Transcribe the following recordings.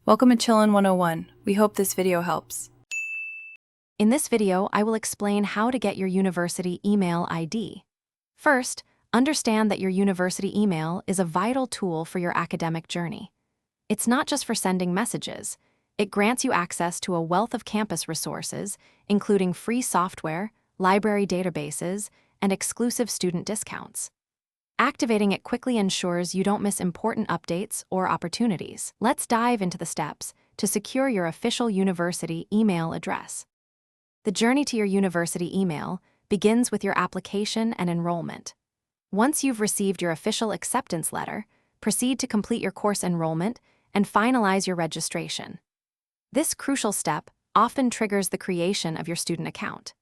Welcome to Chillin' 101. We hope this video helps. In this video, I will explain how to get your university email ID. First, understand that your university email is a vital tool for your academic journey. It's not just for sending messages. It grants you access to a wealth of campus resources, including free software, library databases, and exclusive student discounts. Activating it quickly ensures you don't miss important updates or opportunities. Let's dive into the steps to secure your official university email address. The journey to your university email begins with your application and enrollment. Once you've received your official acceptance letter, proceed to complete your course enrollment and finalize your registration. This crucial step often triggers the creation of your student account.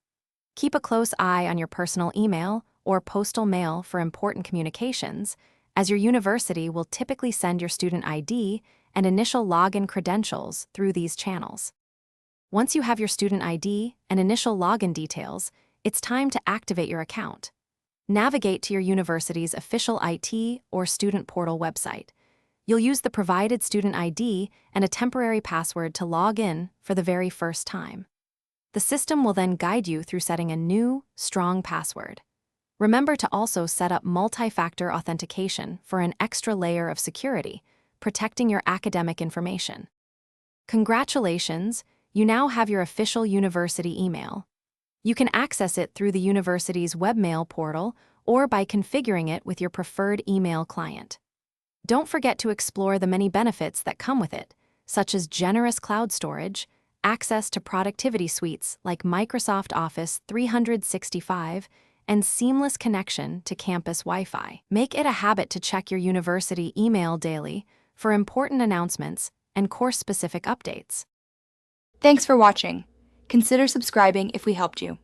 Keep a close eye on your personal email or postal mail for important communications, as your university will typically send your student ID and initial login credentials through these channels. Once you have your student ID and initial login details, it's time to activate your account. Navigate to your university's official IT or student portal website. You'll use the provided student ID and a temporary password to log in for the very first time. The system will then guide you through setting a new, strong password. Remember to also set up multi-factor authentication for an extra layer of security, protecting your academic information. Congratulations, you now have your official university email. You can access it through the university's webmail portal or by configuring it with your preferred email client. Don't forget to explore the many benefits that come with it, such as generous cloud storage, access to productivity suites like Microsoft Office 365, and seamless connection to campus Wi-Fi. Make it a habit to check your university email daily for important announcements and course-specific updates. Thanks for watching. Consider subscribing if we helped you.